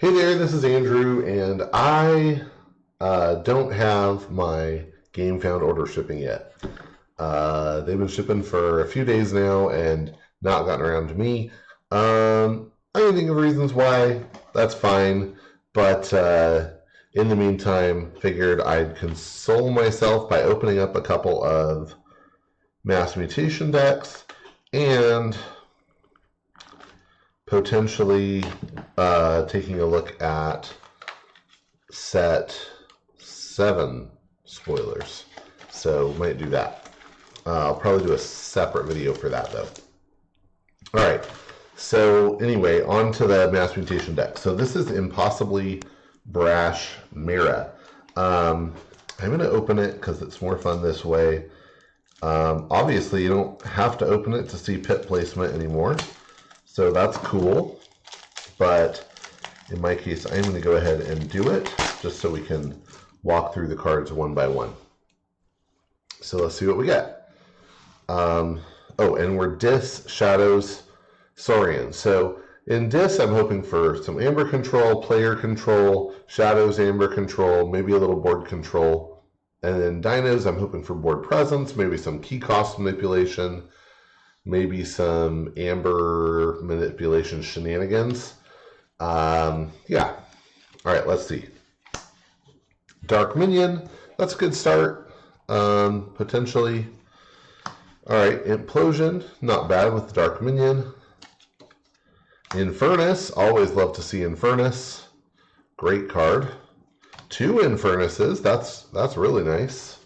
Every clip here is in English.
Hey there, this is Andrew, and I don't have my game found order shipping yet. They've been shipping for a few days now and not gotten around to me. I can think of reasons why. That's fine, but in the meantime, figured I'd console myself by opening up a couple of mass mutation decks and potentially taking a look at set 7 spoilers. So might do that. I'll probably do a separate video for that though. All right. So anyway, on to the mass mutation deck. So this is Impossibly Brash Mira. I'm going to open it because it's more fun this way. Obviously, you don't have to open it to see pit placement anymore. So that's cool, but in my case, I'm going to go ahead and do it just so we can walk through the cards one by one. So let's see what we get. Oh, and we're Dis, Shadows, Saurian. So in Dis, I'm hoping for some Amber control, player control, Shadows, Amber control, maybe a little board control. And then Dinos, I'm hoping for board presence, maybe some key cost manipulation, maybe some Amber manipulation shenanigans. Yeah. All right, let's see. Dark Minion, that's a good start, potentially. All right, Implosion, not bad with the Dark Minion. Infernus, always love to see Infernus. Great card. 2 Infernuses, that's really nice.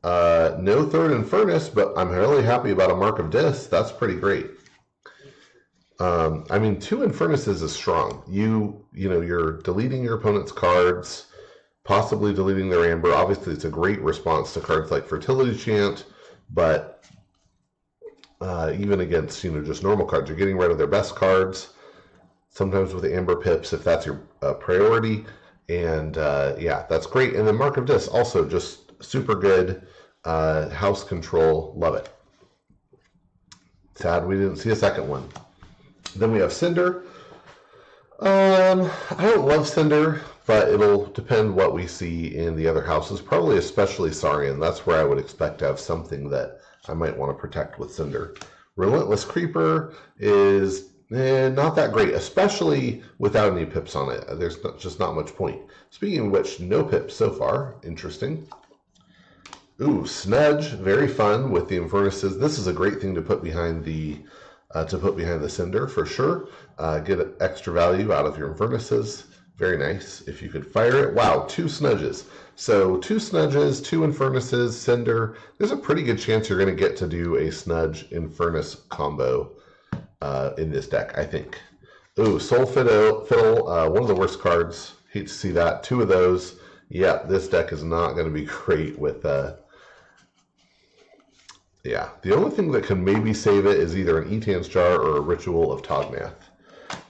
No third Infernus, but I'm really happy about a Mark of Dis. That's pretty great. I mean, 2 Infernuses is strong. You're deleting your opponent's cards, possibly deleting their Amber. Obviously, it's a great response to cards like Fertility Chant, but even against just normal cards, you're getting rid of their best cards. Sometimes with Amber Pips, if that's your priority. And yeah, that's great. And then Mark of Dis, also just super good. House control, love it. Sad we didn't see a second one. Then we have Cinder. I don't love Cinder, but it'll depend what we see in the other houses. Probably especially Saurian. That's where I would expect to have something that I might want to protect with Cinder. Relentless Creeper is not that great, especially without any pips on it. There's just not much point. Speaking of which, no pips so far. Interesting. Ooh, Snudge, very fun with the Infernuses. This is a great thing to put behind the Cinder for sure. Get extra value out of your Infernuses. Very nice. If you could fire it. Wow, 2 Snudges. So 2 Snudges, 2 Infernuses, Cinder. There's a pretty good chance you're going to get to do a Snudge Infernus combo in this deck, I think. Ooh, Soul Fiddle, one of the worst cards. Hate to see that. 2 of those. Yeah, this deck is not going to be great with yeah, the only thing that can maybe save it is either an Etan's Jar or a Ritual of Tognath.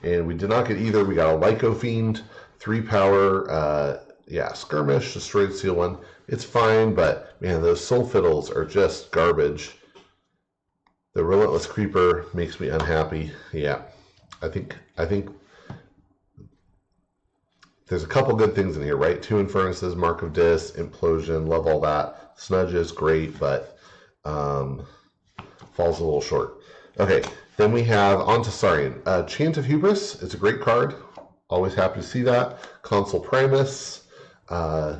And we did not get either. We got a Lyco Fiend, 3 power, yeah, Skirmish, Destroyed Seal 1. It's fine, but man, those Soul Fiddles are just garbage. The Relentless Creeper makes me unhappy. Yeah, I think there's a couple good things in here, right? 2 Infernuses, Mark of Dis, Implosion, love all that. Snudge is great, but falls a little short. Okay, then we have on to Saurian. Chant of Hubris, it's a great card. Always happy to see that. Consul Primus. We are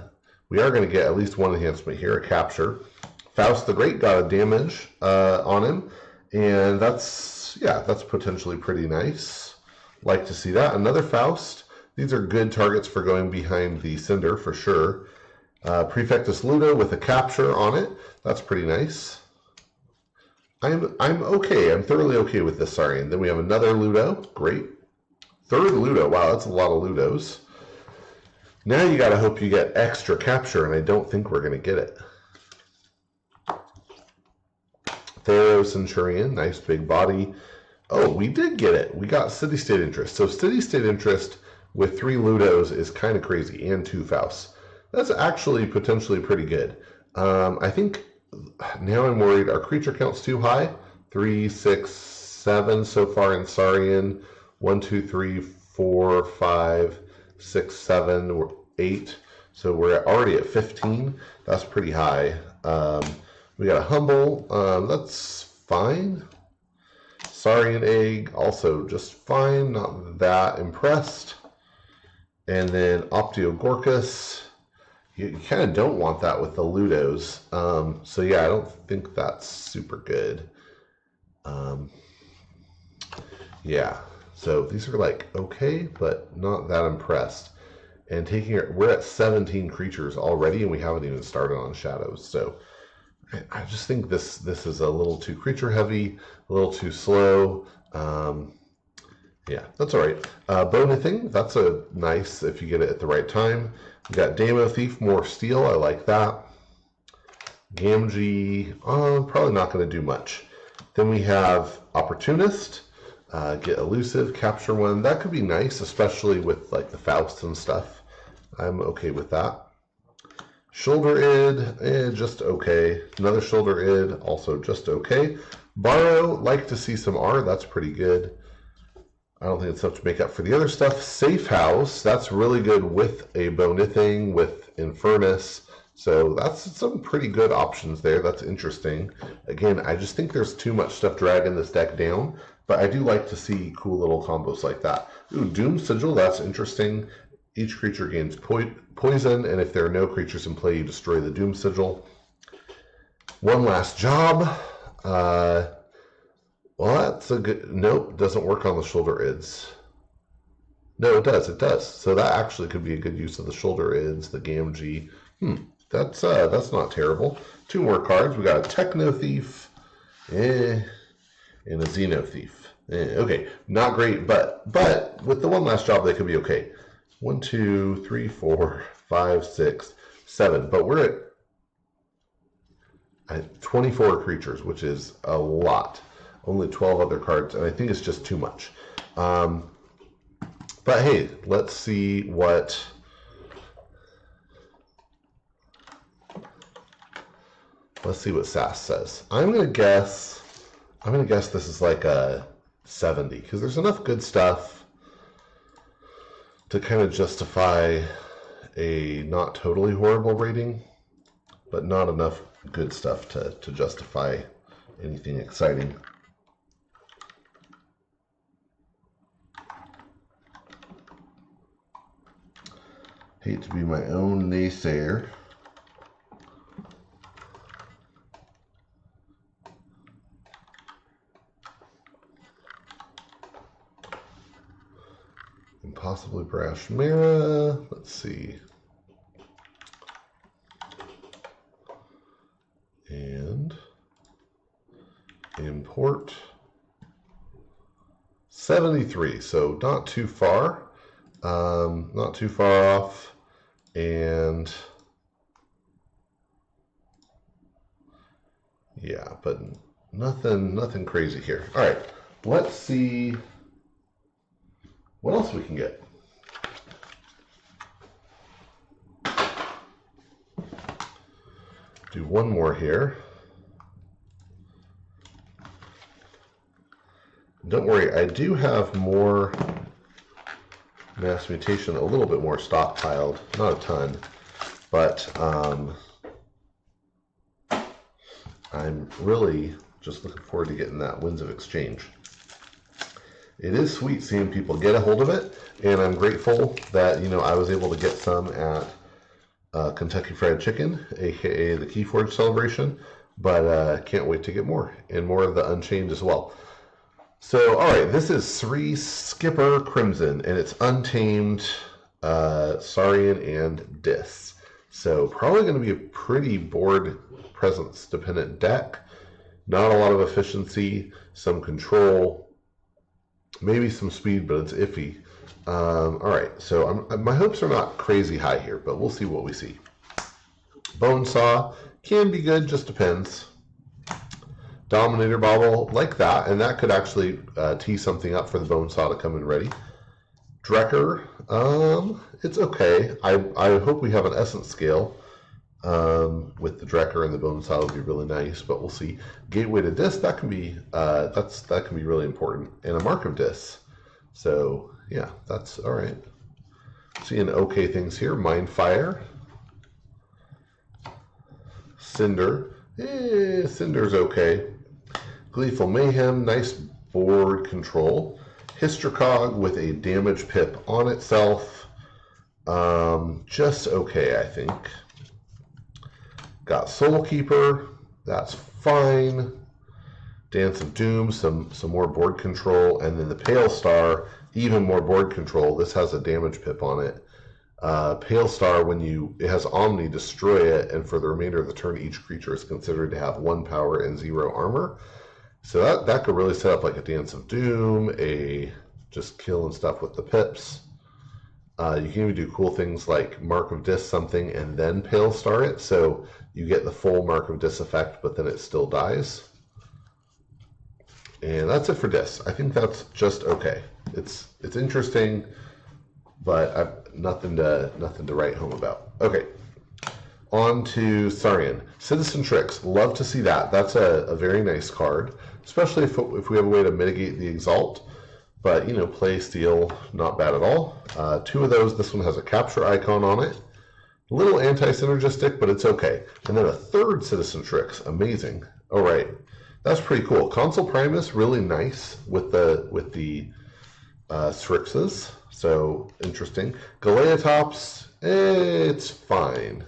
going to get at least one enhancement here, a Capture. Faust the Great got a damage on him, and that's potentially pretty nice. Like to see that. Another Faust. These are good targets for going behind the Cinder for sure. Prefectus Ludo with a Capture on it. That's pretty nice. I'm okay. I'm thoroughly okay with this Saurian. Then we have another Ludo. Great. 3rd Ludo. Wow, that's a lot of Ludos. Now you got to hope you get extra Capture, and I don't think we're going to get it. Thero Centurion. Nice big body. Oh, we did get it. We got City State Interest. So City State Interest with 3 Ludos is kind of crazy, and 2 Fausts. That's actually potentially pretty good. I think now I'm worried our creature count's too high. 3, 6, 7 so far in Saurian. 1, 2, 3, 4, 5, 6, 7, 8. So we're already at 15. That's pretty high. We got a humble. That's fine. Saurian egg, also just fine. Not that impressed. And then Optiogorkus. You kind of don't want that with the Ludos. So yeah, I don't think that's super good. Yeah, so these are like okay, but not that impressed. And we're at 17 creatures already, and we haven't even started on shadows. So I just think this is a little too creature heavy, a little too slow. Yeah, that's all right. Bonithing, that's a nice if you get it at the right time. We got Damo Thief, more steel. I like that. Gamgee, probably not going to do much. Then we have Opportunist. Get elusive, capture one. That could be nice, especially with like the Faust and stuff. I'm okay with that. Shoulder Id, just okay. Another Shoulder Id, also just okay. Borrow, like to see some R, that's pretty good. I don't think it's enough to make up for the other stuff. Safe House, that's really good with a Bonithing, with Infernus. So that's some pretty good options there. That's interesting. Again, I just think there's too much stuff dragging this deck down, but I do like to see cool little combos like that. Ooh, Doom Sigil, that's interesting. Each creature gains poison, and if there are no creatures in play, you destroy the Doom Sigil. One Last Job. Well, that's a good... Nope, doesn't work on the Shoulder Ids. No, it does, it does. So that actually could be a good use of the Shoulder Ids, the Gamgee. That's not terrible. 2 more cards. We got a Techno Thief, and a Xeno Thief. Okay, not great, but with the One Last Job, they could be okay. 1, 2, 3, 4, 5, 6, 7. But we're at 24 creatures, which is a lot. Only 12 other cards, and I think it's just too much. But hey, let's see what... Let's see what SAS says. I'm gonna guess this is like a 70, because there's enough good stuff to kind of justify a not totally horrible rating, but not enough good stuff to justify anything exciting. Hate to be my own naysayer. Possibly Brash Mara. Let's see. And import 73. So not too far. Not too far off. And yeah, but nothing crazy here. All right, let's see what else we can get. Do one more here. Don't worry, I do have more Mass Mutation, a little bit more stockpiled, not a ton, but I'm really just looking forward to getting that Winds of Exchange. It is sweet seeing people get a hold of it, and I'm grateful that, you know, I was able to get some at Kentucky Fried Chicken, aka the Keyforge celebration, but can't wait to get more, and more of the Unchained as well. So, all right, this is 3 Skipper Crimson, and it's Untamed, Saurian, and Dis. So probably going to be a pretty board presence dependent deck. Not a lot of efficiency, some control, maybe some speed, but it's iffy. All right, so my hopes are not crazy high here, but we'll see what we see. Bonesaw can be good, just depends. Dominator Bobble, like that, and that could actually tee something up for the Bonesaw to come in ready. Drekker, it's okay. I hope we have an Essence scale with the Drekker and the Bonesaw would be really nice, but we'll see. Gateway to Dis, that can be that can be really important, and a Mark of Dis. So Yeah, that's all right. Seeing okay things here. Mind Fire. Cinder. Cinder's okay. Gleeful Mayhem. Nice board control. Hystricog with a damage pip on itself. Just okay, I think. Got Soul Keeper. That's fine. Dance of Doom, some more board control, and then the Pale Star, even more board control. This has a damage pip on it. Pale Star, it has Omni, destroy it, and for the remainder of the turn, each creature is considered to have 1 power and 0 armor. So that could really set up like a Dance of Doom, just killing stuff with the pips. You can even do cool things like Mark of Dis something and then Pale Star it, so you get the full Mark of Dis effect, but then it still dies. And that's it for Dis. I think that's just okay. It's interesting, but I've nothing to write home about. Okay, on to Saurian. Citizen Tricks. Love to see that. That's a very nice card, especially if we have a way to mitigate the Exalt. But, play, steal, not bad at all. 2 of those. This one has a capture icon on it. A little anti-synergistic, but it's okay. And then a 3rd Citizen Tricks. Amazing. All right. That's pretty cool. Consul Primus, really nice with the Strixes. So, interesting. Galeatops, it's fine.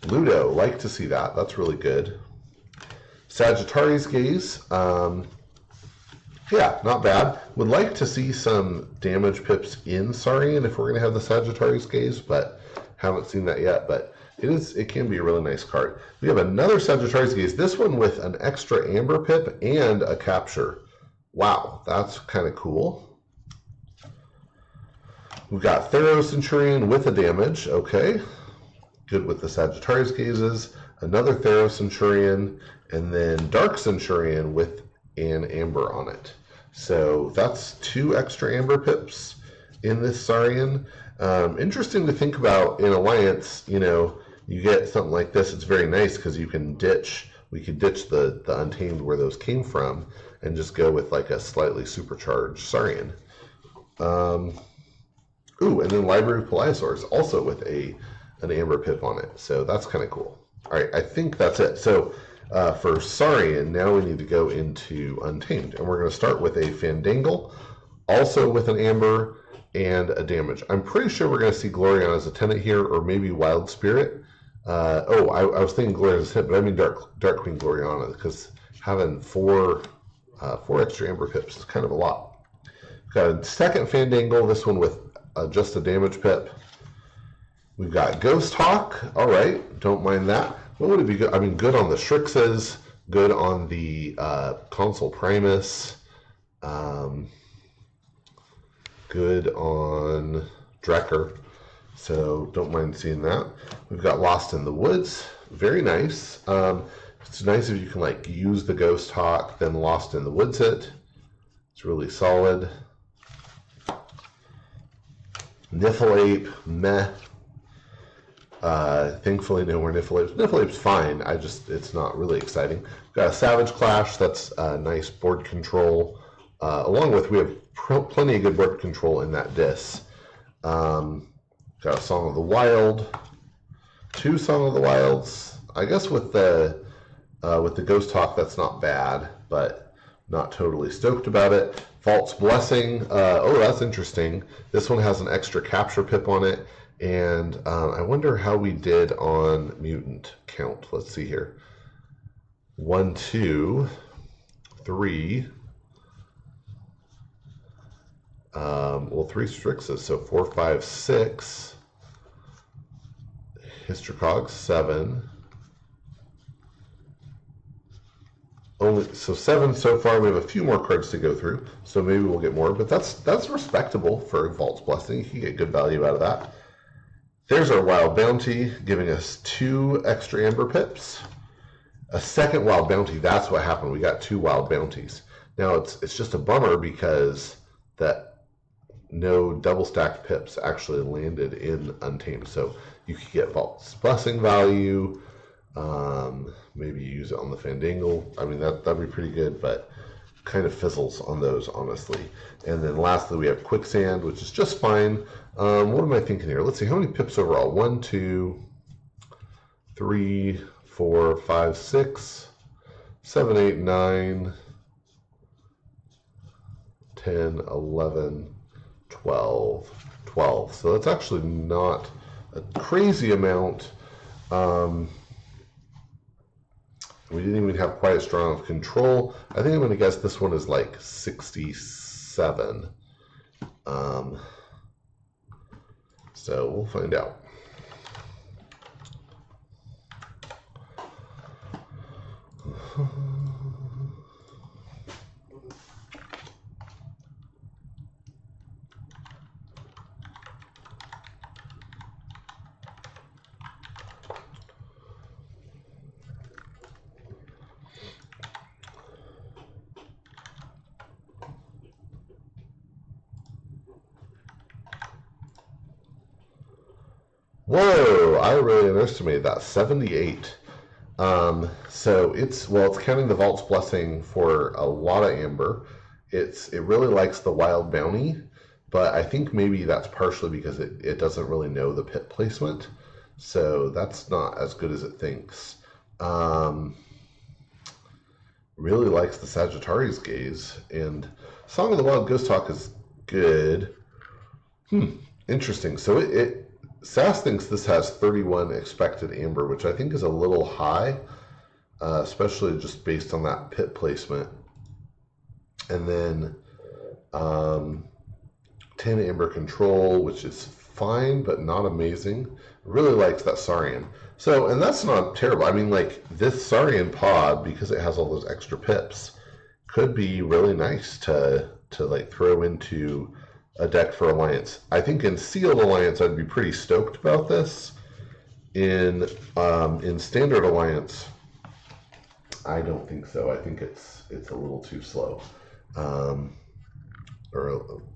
Ludo, like to see that. That's really good. Sagittarius Gaze, yeah, not bad. Would like to see some damage pips in Saurian if we're going to have the Sagittarius Gaze, but haven't seen that yet. But it can be a really nice card. We have another Sagittarius Gaze, this one with an extra Amber pip and a capture. Wow, that's kind of cool. We've got Thero Centurion with a damage, okay. Good with the Sagittarius Gazes. Another Thero Centurion, and then Dark Centurion with an Amber on it. So that's 2 extra Amber pips in this Saurian. Interesting to think about in Alliance, you get something like this. It's very nice because we could ditch the Untamed where those came from and just go with like a slightly supercharged Saurian. Ooh, and then Library of Peliasaurs also with an Amber pip on it. So that's kind of cool. All right, I think that's it. So for Saurian, now we need to go into Untamed. And we're going to start with a Fandangle, also with an Amber and a damage. I'm pretty sure we're going to see Gloriana as a tenant here, or maybe Wild Spirit. I was thinking Gloriana as a tenant, but I mean Dark Queen Gloriana, because having 4 extra Amber pips is kind of a lot. Got a second Fandangle, this one with just a damage pip. We've got Ghost Hawk. All right, don't mind that. What would it be good? I mean, good on the Strixes, good on the Consul Primus, good on Drekker. So don't mind seeing that. We've got Lost in the Woods. Very nice. It's nice if you can like use the Ghost Hawk, then Lost in the Woods it. It's really solid. Niffleape, meh. Thankfully no more Niffleapes. Niffleape's fine, it's not really exciting. We've got a Savage Clash, that's nice board control. Along with, we have plenty of good board control in that Dis. Got a Song of the Wild, 2 Song of the Wilds. I guess with the Ghost Hawk, that's not bad, but not totally stoked about it. False Blessing, oh, that's interesting. This one has an extra capture pip on it, and I wonder how we did on mutant count. Let's see here. 1, 2, 3. Well, 3 Strixes, so 4, 5, 6. Hystricog, 7. So 7 so far. We have a few more cards to go through, so maybe we'll get more. But that's respectable for Vault's Blessing. You can get good value out of that. There's our Wild Bounty, giving us 2 extra Amber pips. A second Wild Bounty. That's what happened. We got 2 Wild Bounties. Now it's just a bummer because that no double stacked pips actually landed in Untamed. So you could get Vault's Blessing value. Maybe use it on the Fandangle. I mean, that'd be pretty good, but kind of fizzles on those, honestly. And then lastly, we have quicksand, which is just fine. What am I thinking here? Let's see, how many pips overall? 1, 2, 3, 4, 5, 6, 7, 8, 9, 10, 11, 12. So that's actually not a crazy amount. We didn't even have quite as strong of control. I think I'm going to guess this one is like 67. So we'll find out. Whoa, I really underestimated that. 78. So it's counting the Vault's Blessing for a lot of amber. It really likes the Wild Bounty, but I think maybe that's partially because it doesn't really know the pit placement. So that's not as good as it thinks. Really likes the Sagittarius Gaze, and Song of the Wild Ghost Talk is good. Interesting. So SAS thinks this has 31 expected amber, which I think is a little high, especially just based on that pit placement. And then 10 amber control, which is fine, but not amazing. Really likes that Saurian. So, and that's not terrible. I mean, like, this Saurian pod, because it has all those extra pips, could be really nice to like throw into a deck for Alliance. I think in Sealed Alliance, I'd be pretty stoked about this. In Standard Alliance, I don't think so. I think it's a little too slow, or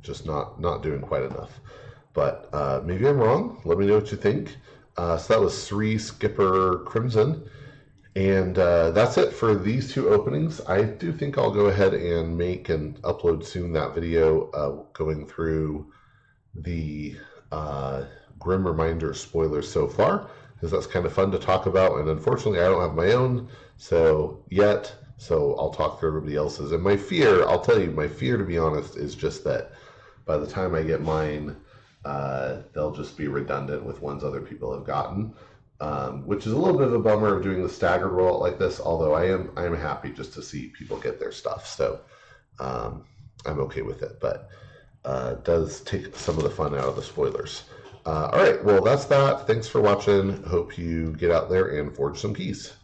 just not doing quite enough. But maybe I'm wrong. Let me know what you think. So that was 3 Skipper Crimson. And that's it for these 2 openings. I do think I'll go ahead and make and upload soon that video going through the Grim Reminder spoilers so far, because that's kind of fun to talk about. And unfortunately, I don't have my own yet, so I'll talk through everybody else's. And my fear, I'll tell you, my fear, to be honest, is just that by the time I get mine, they'll just be redundant with ones other people have gotten. Which is a little bit of a bummer of doing the staggered rollout like this, although I am happy just to see people get their stuff. So I'm okay with it, but it does take some of the fun out of the spoilers. All right, well, that's that. Thanks for watching. Hope you get out there and forge some keys.